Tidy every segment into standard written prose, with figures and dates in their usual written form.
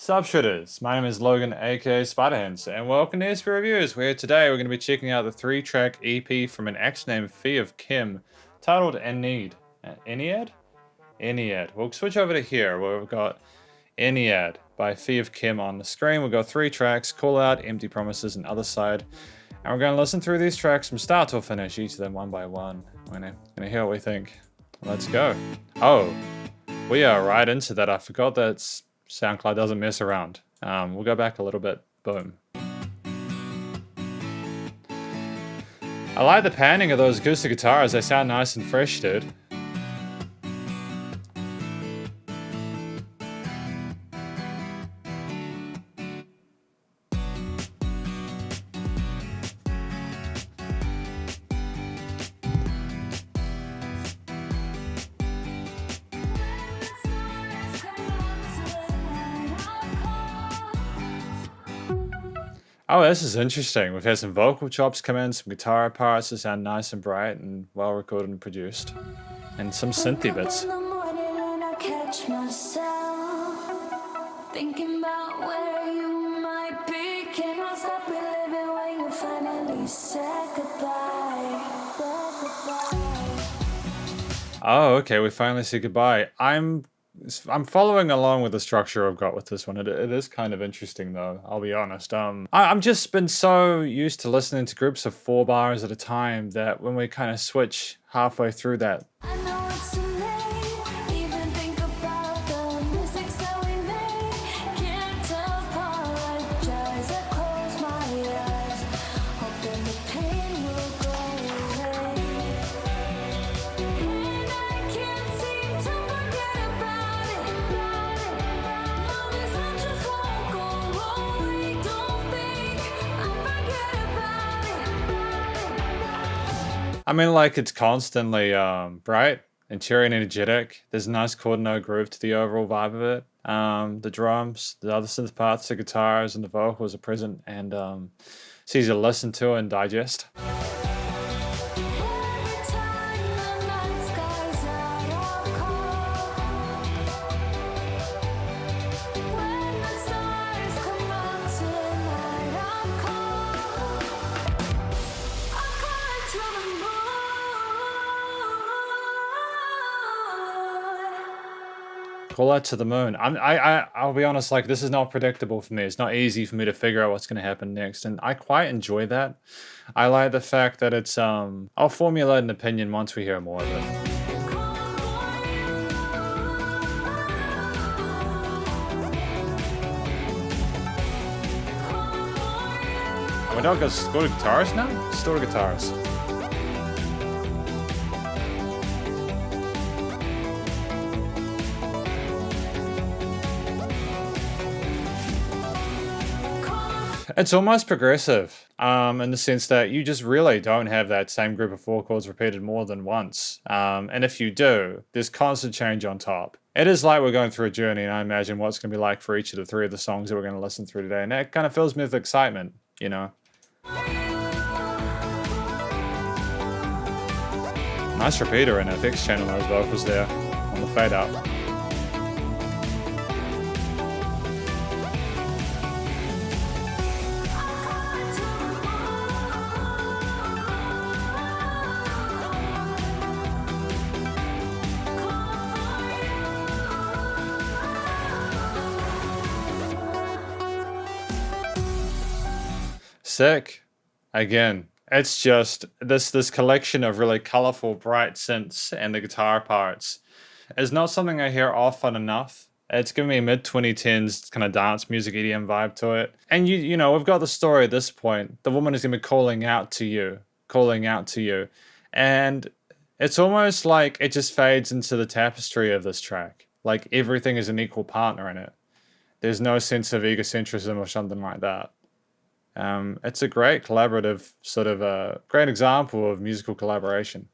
Subshooters, my name is Logan aka Spiderhands, and welcome to SP Reviews, where today we're going to be checking out the 3-track EP from an act named Phi Of Khem, titled Ennead. Ennead? Ennead. We'll switch over to here, where we've got Ennead by Phi Of Khem on the screen. We've got 3 tracks, Call Out, Empty Promises, and Other Side. And we're going to listen through these tracks from start to finish, each of them one by one. We're going to hear what we think. Let's go. Oh, we are right into that. I forgot that SoundCloud doesn't mess around. We'll go back a little bit. Boom. I like the panning of those acoustic guitars. They sound nice and fresh, dude. Oh, this is interesting. We've had some vocal chops come in, some guitar parts that sound nice and bright and well recorded and produced. And some synthy bits. Oh, okay, we finally say goodbye. I'm following along with the structure I've got with this one. It is kind of interesting though, I'll be honest. I've just been so used to listening to groups of 4 bars at a time that when we kind of switch halfway through that, I mean, like, it's constantly bright and cheery and energetic. There's a nice chord note groove to the overall vibe of it. The drums, the other synth parts, the guitars, and the vocals are present, and it's easy to listen to and digest. Call Out to the Moon. I'll be honest, like, this is not predictable for me. It's not easy for me to figure out what's going to happen next, and I quite enjoy that. I like the fact that it's, I'll formulate an opinion once we hear more of it. Oh, we don't go to guitars now? Still to guitars. It's almost progressive, in the sense that you just really don't have that same group of 4 chords repeated more than once. And if you do, there's constant change on top. It is like we're going through a journey, and I imagine what's going to be like for each of the 3 of the songs that we're going to listen through today. And that kind of fills me with excitement, you know. Nice repeater and FX channel those vocals there on the fade out. Sick. Again, it's just this collection of really colorful, bright synths and the guitar parts is not something I hear often enough. It's giving me a mid-2010s kind of dance music EDM vibe to it. And you know, we've got the story at this point. The woman is going to be calling out to you. And it's almost like it just fades into the tapestry of this track. Like everything is an equal partner in it. There's no sense of egocentrism or something like that. It's a great collaborative, sort of a great example of musical collaboration.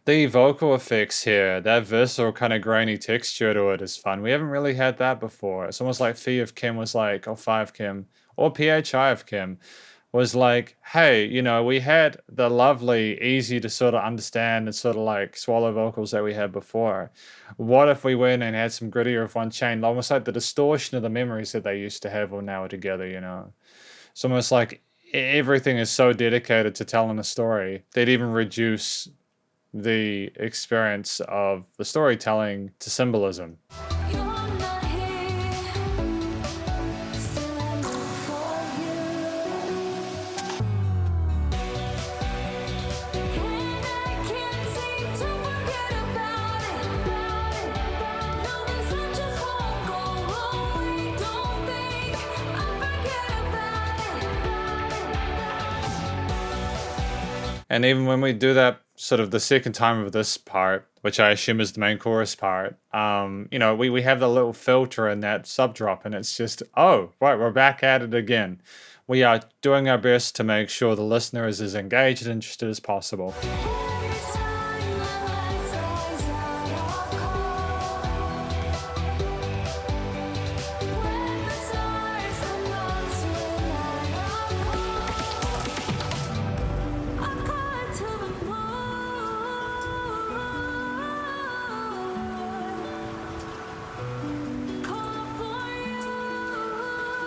The vocal effects here, that visceral kind of grainy texture to it is fun. We haven't really had that before. It's almost like Phi of Khem was like, or Phi of Khem, or Phi of Khem was like, hey, we had the lovely, easy to sort of understand and sort of like swallow vocals that we had before. What if we went and had some grittier of one chain, almost like the distortion of the memories that they used to have all now together. It's almost like everything is so dedicated to telling a story, they'd even reduce the experience of the storytelling to symbolism. And even when we do that sort of the second time of this part, which I assume is the main chorus part, we have the little filter in that sub drop, and it's just, oh, right, we're back at it again. We are doing our best to make sure the listener is as engaged and interested as possible.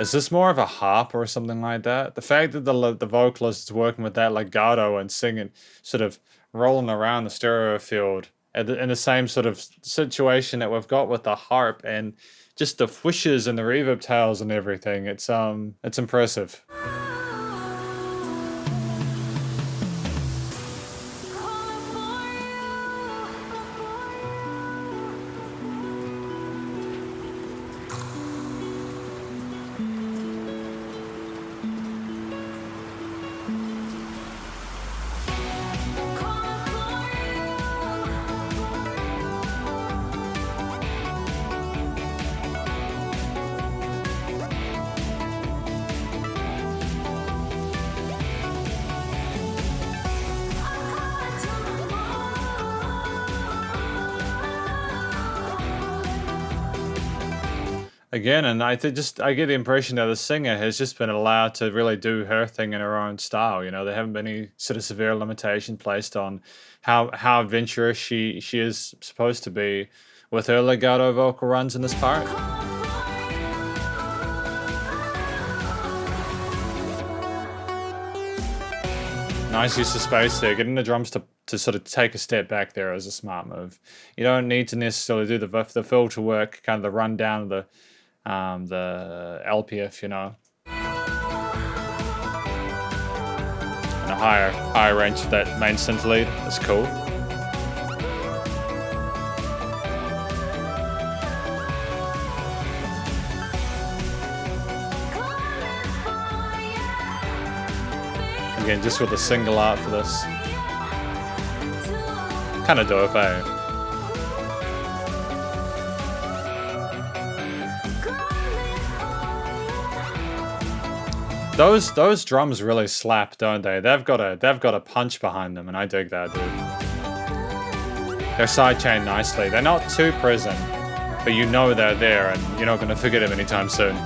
Is this more of a harp or something like that? The fact that the vocalist is working with that legato and singing, sort of rolling around the stereo field in the same sort of situation that we've got with the harp and just the whooshes and the reverb tails and everything. It's impressive. Again, and I get the impression that the singer has just been allowed to really do her thing in her own style. There haven't been any sort of severe limitation placed on how adventurous she is supposed to be with her legato vocal runs in this part. Nice use of space there. Getting the drums to sort of take a step back there is a smart move. You don't need to necessarily do the filter work, kind of the rundown of the LPF, and a higher range of that main synth lead. That's cool. Again, just with a single art for this. Kind of dope, eh? Those drums really slap, don't they? They've got a punch behind them, and I dig that, dude. They're sidechained nicely. They're not too present, but they're there, and you're not going to forget them anytime soon.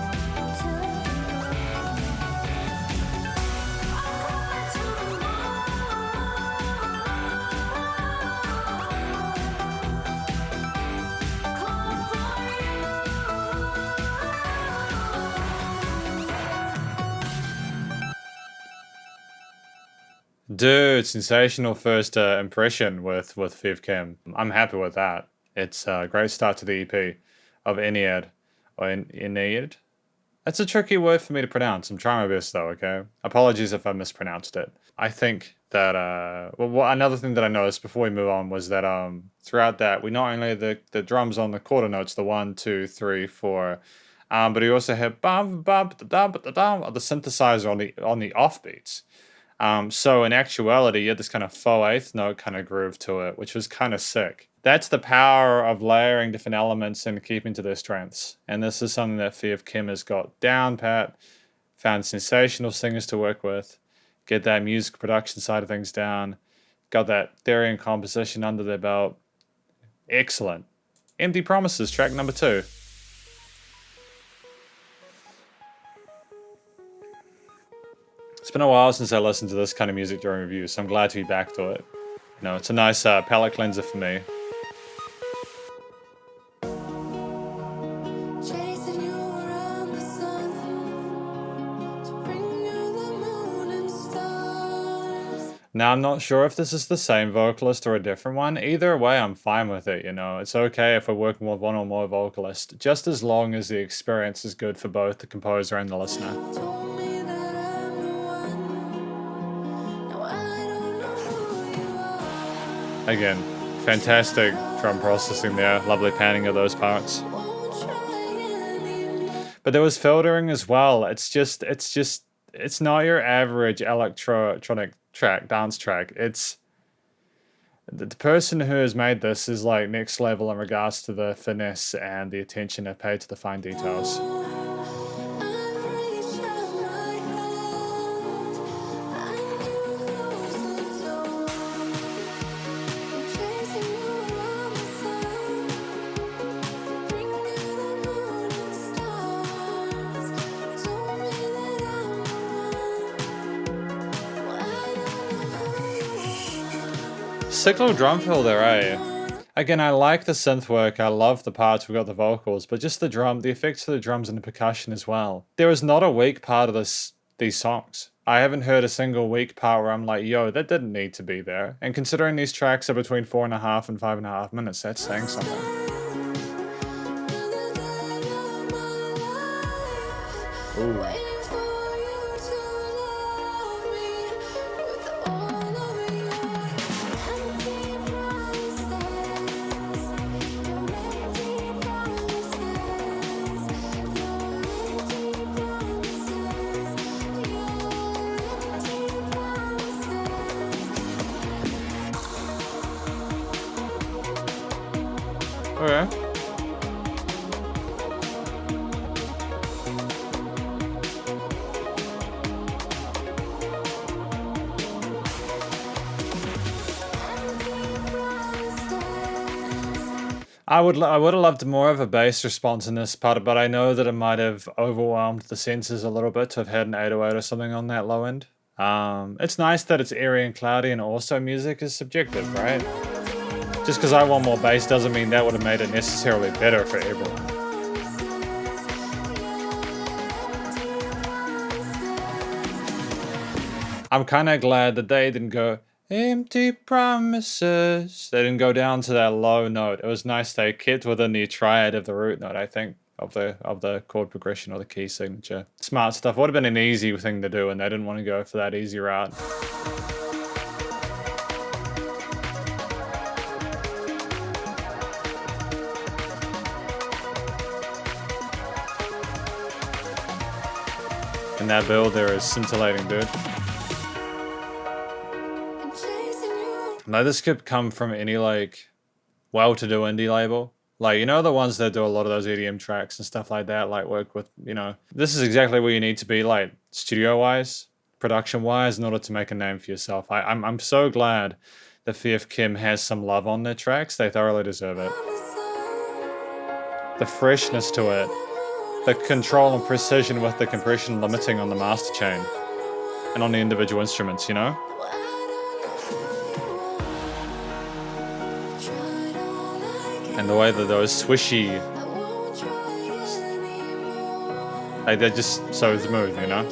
Dude, sensational first impression with Phi Of Khem. I'm happy with that. It's a great start to the EP of Ennead, or Ennead. That's a tricky word for me to pronounce. I'm trying my best though, okay? Apologies if I mispronounced it. I think that, another thing that I noticed before we move on was that throughout that, we not only had the drums on the quarter notes, the 1, 2, 3, 4, but he also had the synthesizer on the offbeats. So in actuality, you had this kind of faux eighth note kind of groove to it, which was kind of sick. That's the power of layering different elements and keeping to their strengths. And this is something that Phi Of Khem has got down pat, found sensational singers to work with, get that music production side of things down, got that theory and composition under their belt. Excellent. Empty Promises, track number 2. It's been a while since I listened to this kind of music during reviews, so I'm glad to be back to it. You know, it's a nice palate cleanser for me. Now, I'm not sure if this is the same vocalist or a different one. Either way, I'm fine with it, you know. It's okay if we're working with one or more vocalists, just as long as the experience is good for both the composer and the listener. Again, fantastic drum processing there, lovely panning of those parts. But there was filtering as well. It's not your average electronic track, dance track. It's the person who has made this is like next level in regards to the finesse and the attention they paid to the fine details. Sick little drum fill there, eh? Again, I like the synth work, I love the parts, we've got the vocals, but just the effects of the drums and the percussion as well. There is not a weak part of these songs. I haven't heard a single weak part where I'm like, yo, that didn't need to be there. And considering these tracks are between 4.5 and 5.5 minutes, that's saying something. Ooh. Okay. I would have loved more of a bass response in this part, but I know that it might have overwhelmed the senses a little bit to have had an 808 or something on that low end. It's nice that it's airy and cloudy, and also music is subjective, right? Just because I want more bass doesn't mean that would have made it necessarily better for everyone. I'm kind of glad that they didn't go, empty promises. They didn't go down to that low note. It was nice they kept within the triad of the root note, I think, of the chord progression or the key signature. Smart stuff. Would have been an easy thing to do, and they didn't want to go for that easy route. And that build there is scintillating, dude. Now this could come from any like well-to-do indie label. Like, you know, the ones that do a lot of those EDM tracks and stuff like that, like work with, you know, this is exactly where you need to be, like studio-wise, production-wise, in order to make a name for yourself. I'm so glad that Phi Of Khem has some love on their tracks. They thoroughly deserve it. The freshness to it. The control and precision with the compression limiting on the master chain and on the individual instruments, you know? And the way that those swishy, like they're just so smooth, you know?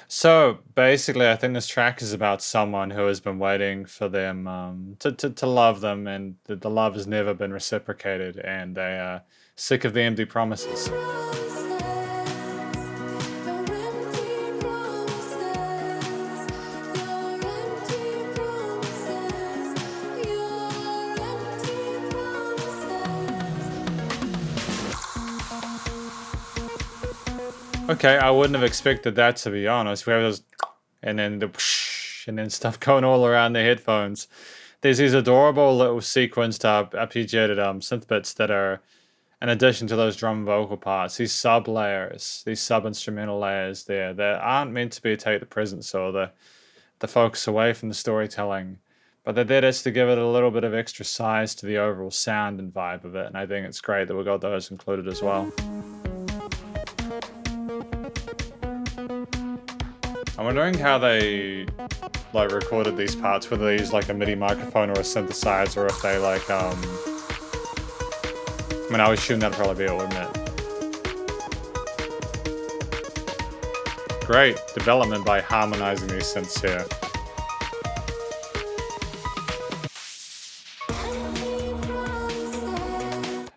So basically, I think this track is about someone who has been waiting for them to love them, and the love has never been reciprocated, and they are sick of the empty promises. Okay, I wouldn't have expected that, to be honest. We have those, and then the whoosh, and then stuff going all around the headphones. There's these adorable little sequenced arpeggiated synth bits that are, in addition to those drum and vocal parts, these sub layers, these sub instrumental layers there that aren't meant to be take the presence or the focus away from the storytelling, but they're there just to give it a little bit of extra size to the overall sound and vibe of it. And I think it's great that we got those included as well. I'm wondering how they like recorded these parts, whether they use like a MIDI microphone or a synthesizer, or if they like I mean, I would assume that'd probably be it, wouldn't it? Great development by harmonizing these synths here.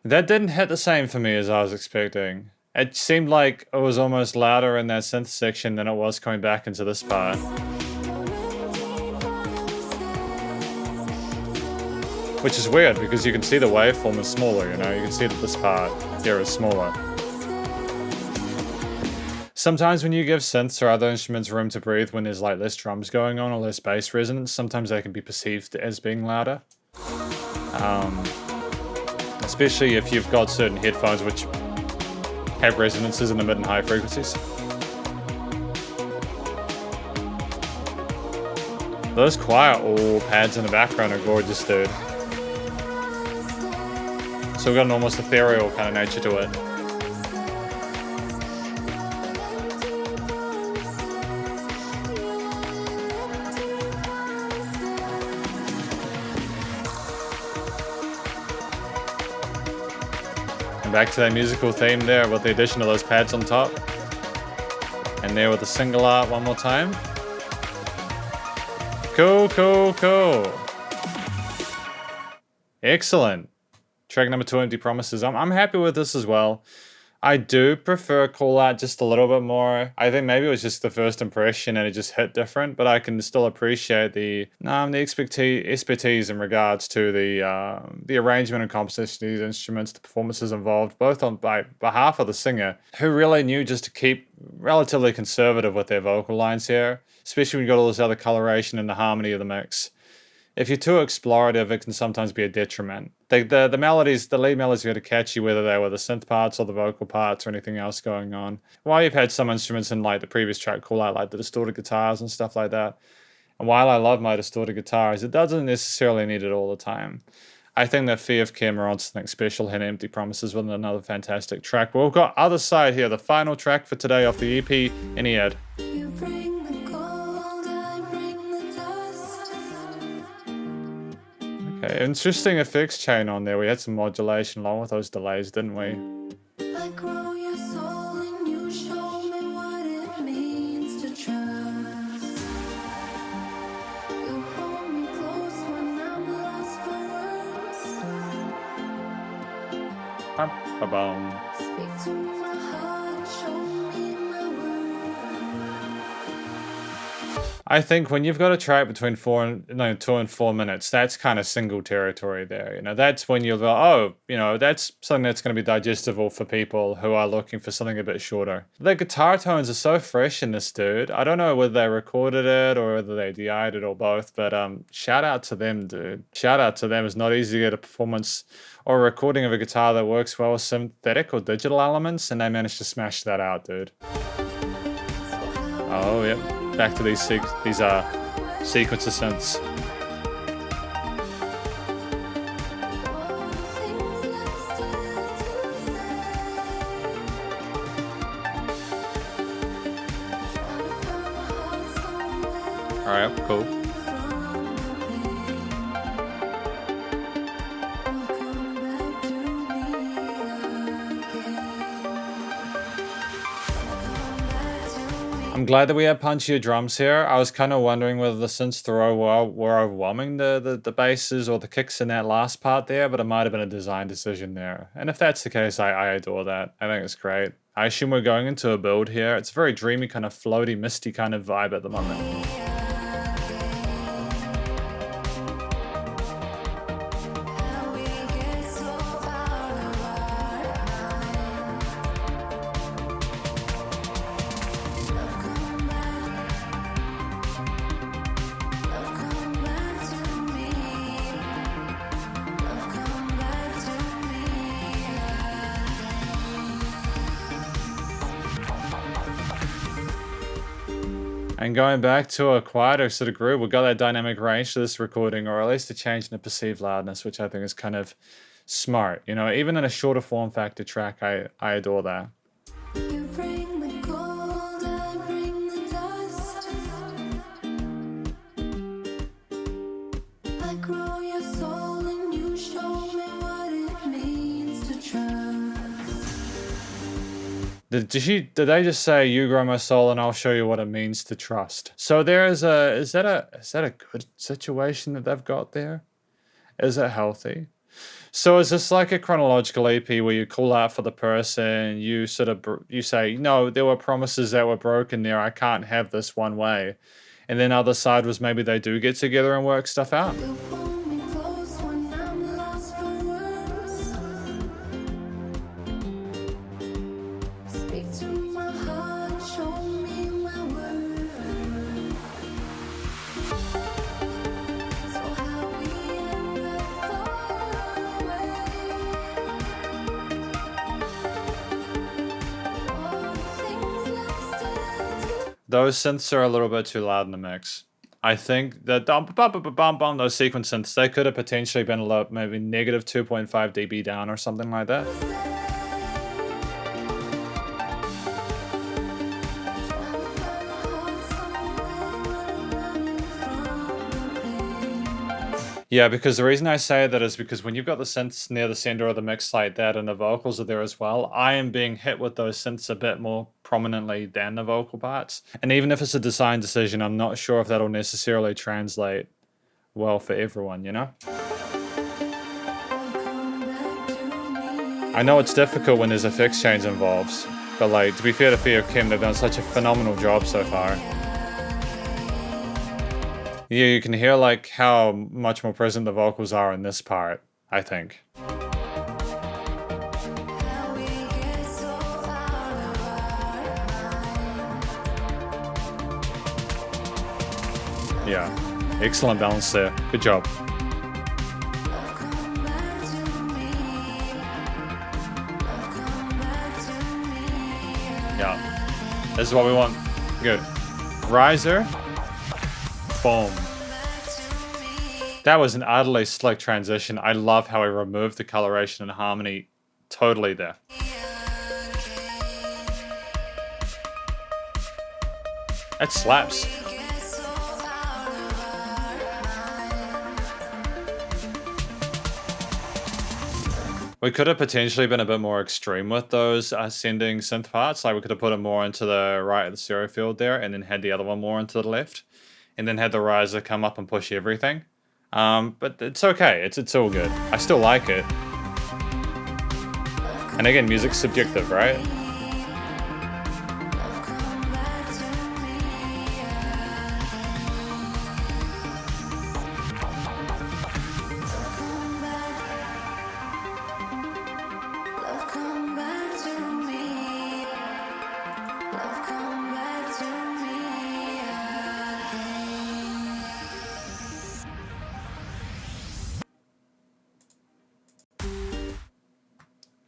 That didn't hit the same for me as I was expecting. It seemed like it was almost louder in that synth section than it was coming back into this part. Which is weird because you can see the waveform is smaller, you know? You can see that this part here is smaller. Sometimes when you give synths or other instruments room to breathe when there's like less drums going on or less bass resonance, sometimes they can be perceived as being louder. Especially if you've got certain headphones which have resonances in the mid and high frequencies. Those quiet pads in the background are gorgeous, dude. So we've got an almost ethereal kind of nature to it. And back to that musical theme there with the addition of those pads on top. And there with the single art one more time. Cool, cool, cool. Excellent. Track number 2, Empty Promises. I'm happy with this as well. I do prefer Call Out just a little bit more. I think maybe it was just the first impression and it just hit different, but I can still appreciate the expertise in regards to the arrangement and composition of these instruments, the performances involved, both by behalf of the singer, who really knew just to keep relatively conservative with their vocal lines here, especially when you got all this other coloration and the harmony of the mix. If you're too explorative, it can sometimes be a detriment. The melodies, the lead melodies are going to catch you, whether they were the synth parts or the vocal parts or anything else going on. While you've had some instruments in like the previous track Call Out, like the distorted guitars and stuff like that. And while I love my distorted guitars, it doesn't necessarily need it all the time. I think that Phi Of Khem are on something special here in Empty Promises with another fantastic track. But we've got Other Side here, the final track for today off the EP, Ennead. Okay, interesting effects chain on there. We had some modulation along with those delays, didn't we? I grow your soul and you show me what it means to trust. You hold me close when I'm lost for words. Ba-ba-boom. Speak to my heart, show me my words. I think when you've got a track between 2 and 4 minutes, that's kind of single territory there. You know, that's when you'll go, oh, you know, that's something that's going to be digestible for people who are looking for something a bit shorter. The guitar tones are so fresh in this, dude. I don't know whether they recorded it or whether they DI'd it or both, but shout out to them, dude. Shout out to them. It's not easy to get a performance or a recording of a guitar that works well with synthetic or digital elements, and they managed to smash that out, dude. Oh, yep. Back to these sequencer synths. Alright, cool. I'm glad that we had punchier drums here. I was kind of wondering whether the synths were overwhelming the basses or the kicks in that last part there, but it might have been a design decision there. And if that's the case, I adore that. I think it's great. I assume we're going into a build here. It's a very dreamy, kind of floaty, misty kind of vibe at the moment. And going back to a quieter sort of groove, we've got that dynamic range to this recording, or at least a change in the perceived loudness, which I think is kind of smart. You know, even in a shorter form factor track, I adore that. You bring the gold, I bring the dust. I grow your soul and you show me what it means to trust. Did they just say, "You grow my soul, and I'll show you what it means to trust"? So there is is that a good situation that they've got there? Is it healthy? So is this like a chronological EP where you call out for the person, you sort of you say, "No, there were promises that were broken there. I can't have this one way," and then other side was maybe they do get together and work stuff out. You pull me close when I'm lost for words. Speak to my heart, show me my words. So how we end up far away. All the things left still. Those synths are a little bit too loud in the mix. I think that those sequence synths, they could have potentially been a lot, maybe negative 2.5 dB down or something like that. Yeah, because the reason I say that is because when you've got the synths near the center of the mix like that and the vocals are there as well, I am being hit with those synths a bit more prominently than the vocal parts. And even if it's a design decision, I'm not sure if that'll necessarily translate well for everyone, you know? I know it's difficult when there's effects change involved, but like, to be fair to Phi Of Khem, they've done such a phenomenal job so far. Yeah, you can hear like how much more present the vocals are in this part, I think. Yeah, excellent balance there. Good job. Yeah, this is what we want. Good. Riser. Boom. That was an utterly slick transition. I love how he removed the coloration and harmony totally there. That slaps. We could have potentially been a bit more extreme with those ascending synth parts. Like we could have put it more into the right of the stereo field there and then had the other one more into the left. And then had the riser come up and push everything. But it's okay, it's all good. I still like it. And again, music's subjective, right?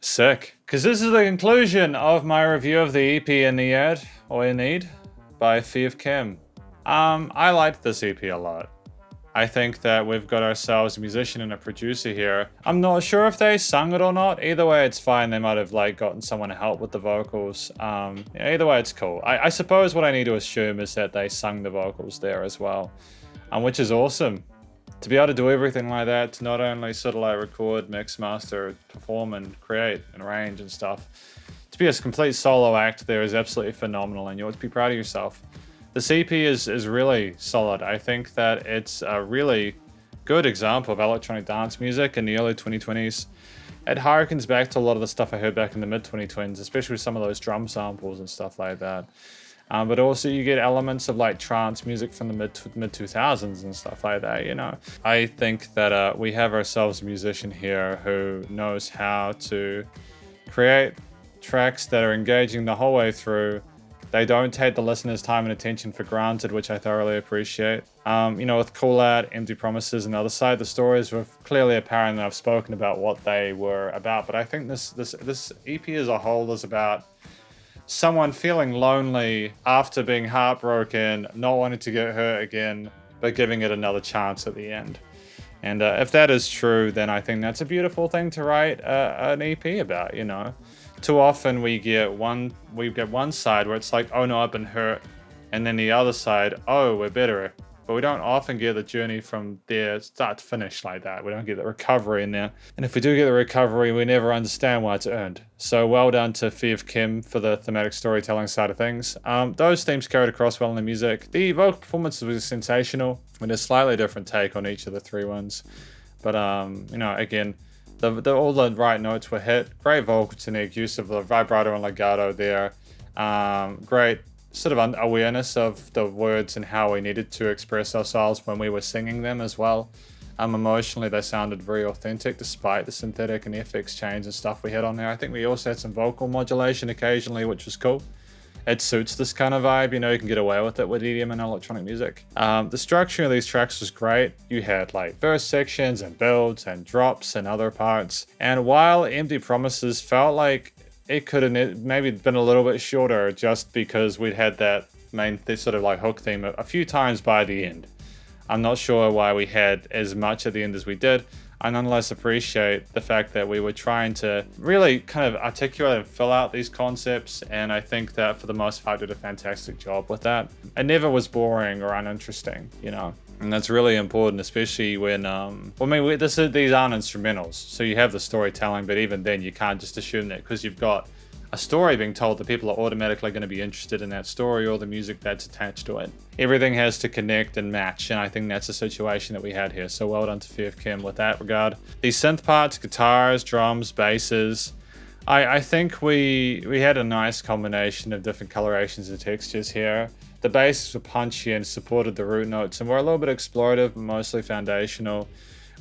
Sick. Because this is the conclusion of my review of the EP Ennead, or Ennead, by Phi Of Khem. I liked this EP a lot. I think that we've got ourselves a musician and a producer here. I'm not sure if they sung it or not. Either way, it's fine. They might have like gotten someone to help with the vocals. Either way, it's cool. I suppose what I need to assume is that they sung the vocals there as well, which is awesome. To be able to do everything like that, to not only sort of like record, mix, master, perform and create and arrange and stuff, to be a complete solo act there is absolutely phenomenal and you ought to be proud of yourself. This EP is really solid. I think that it's a really good example of electronic dance music in the early 2020s. It harkens back to a lot of the stuff I heard back in the mid-2020s, especially with some of those drum samples and stuff like that. But also you get elements of like trance music from the mid-2000s and stuff like that, you know. I think that we have ourselves a musician here who knows how to create tracks that are engaging the whole way through. They don't take the listener's time and attention for granted, which I thoroughly appreciate. You know, with Call Out, Empty Promises, and the other side, the stories were clearly apparent, and I've spoken about what they were about. But I think this EP as a whole is about someone feeling lonely after being heartbroken, not wanting to get hurt again, but giving it another chance at the end. And if that is true, then I think that's a beautiful thing to write an EP about, you know. Too often we get one side where it's like, oh no, I've been hurt, and then the other side, oh, we're better. But we don't often get the journey from there start to finish like that. We don't get the recovery in there. And if we do get the recovery, we never understand why it's earned. So well done to Phi Of Khem for the thematic storytelling side of things. Those themes carried across well in the music. The vocal performance was sensational, with a slightly different take on each of the three ones. But, you know, again, all the right notes were hit. Great vocal technique, use of the vibrato and legato there. Great sort of awareness of the words and how we needed to express ourselves when we were singing them as well. Emotionally, they sounded very authentic despite the synthetic and FX change and stuff we had on there. I think we also had some vocal modulation occasionally, which was cool. It suits this kind of vibe, you know, you can get away with it with EDM and electronic music. The structure of these tracks was great. You had like verse sections and builds and drops and other parts. And while Empty Promises felt like it could have maybe been a little bit shorter just because we'd had that main sort of like hook theme a few times by the end. I'm not sure why we had as much at the end as we did. I nonetheless appreciate the fact that we were trying to really kind of articulate and fill out these concepts, and I think that for the most part did a fantastic job with that. It never was boring or uninteresting, you know. And that's really important, especially when, these aren't instrumentals. So you have the storytelling, but even then you can't just assume that because you've got a story being told that people are automatically going to be interested in that story or the music that's attached to it. Everything has to connect and match, and I think that's the situation that we had here. So well done to Phi Of Khem with that regard. These synth parts, guitars, drums, basses, I think we had a nice combination of different colorations and textures here. The basses were punchy and supported the root notes and were a little bit explorative, but mostly foundational.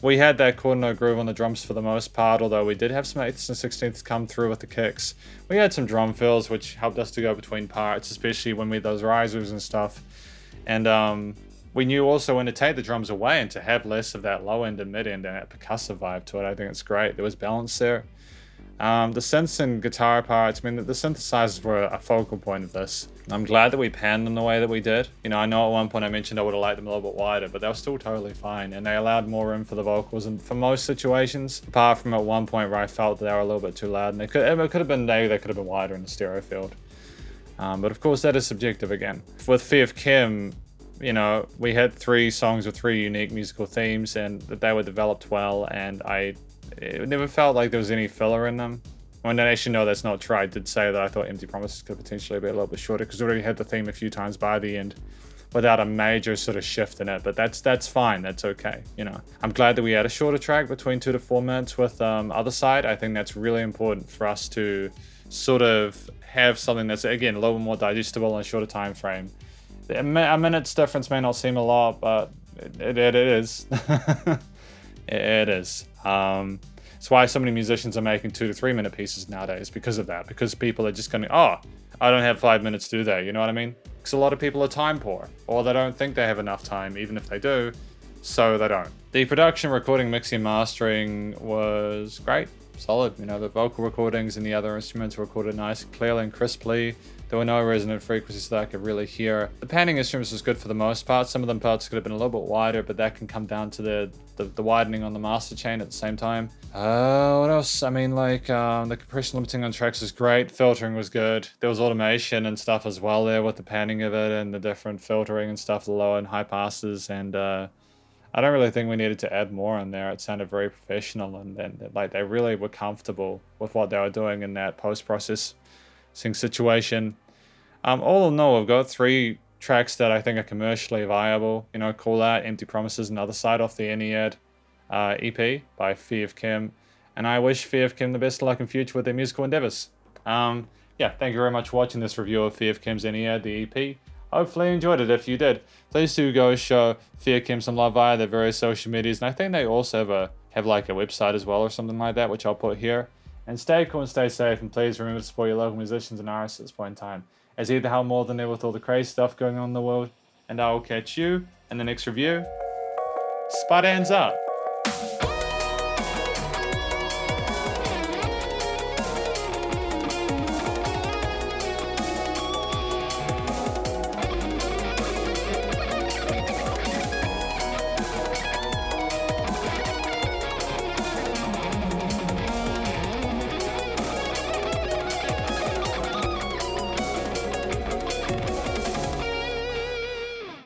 We had that quarter note groove on the drums for the most part, although we did have some 8ths and 16ths come through with the kicks. We had some drum fills, which helped us to go between parts, especially when we had those risers and stuff. And we knew also when to take the drums away and to have less of that low end and mid end and that percussive vibe to it. I think it's great. There was balance there. The synths and guitar parts, I mean, the synthesizers were a focal point of this. I'm glad that we panned them the way that we did. You know, I know at one point I mentioned I would have liked them a little bit wider, but they were still totally fine, and they allowed more room for the vocals, and for most situations, apart from at one point where I felt that they were a little bit too loud, and it could have been wider in the stereo field. But of course, that is subjective again. With Phi Of Khem, you know, we had 3 songs with 3 unique musical themes, and that they were developed well, and it never felt like there was any filler in them. Well, actually, no, that's not true. I did say that I thought Empty Promises could potentially be a little bit shorter because we already had the theme a few times by the end without a major sort of shift in it. But that's fine. That's okay. You know, I'm glad that we had a shorter track between 2 to 4 minutes with Other Side. I think that's really important for us to sort of have something that's, again, a little more digestible in a shorter time frame. A minute's difference may not seem a lot, but it is. It is. It's why so many musicians are making 2 to 3 minute pieces nowadays because of that. Because people are just going, oh, I don't have 5 minutes to do that. You know what I mean? Because a lot of people are time poor, or they don't think they have enough time, even if they do, so they don't. The production, recording, mixing, mastering was great, solid. You know, the vocal recordings and the other instruments were recorded nice, clearly and crisply. There were no resonant frequencies that I could really hear. The panning instruments was good for the most part. Some of them parts could have been a little bit wider, but that can come down to the widening on the master chain at the same time. What else? I mean, like, the compression limiting on tracks was great. Filtering was good. There was automation and stuff as well there with the panning of it and the different filtering and stuff, the low and high passes. And I don't really think we needed to add more in there. It sounded very professional, and like they really were comfortable with what they were doing in that post-processing situation. All in all, I've got 3 tracks that I think are commercially viable. You know, Call Out, Empty Promises, and Other Side off the Ennead EP by Phi Of Khem. And I wish Phi Of Khem the best of luck in future with their musical endeavors. Yeah, thank you very much for watching this review of Phi Of Khem's Ennead, the EP. Hopefully you enjoyed it. If you did, please do go show Phi Of Khem some love via their various social medias. And I think they also have like a website as well or something like that, which I'll put here. And stay cool and stay safe, and please remember to support your local musicians and artists at this point in time, as either how more than ever with all the crazy stuff going on in the world. And I will catch you in the next review. Spot ends up.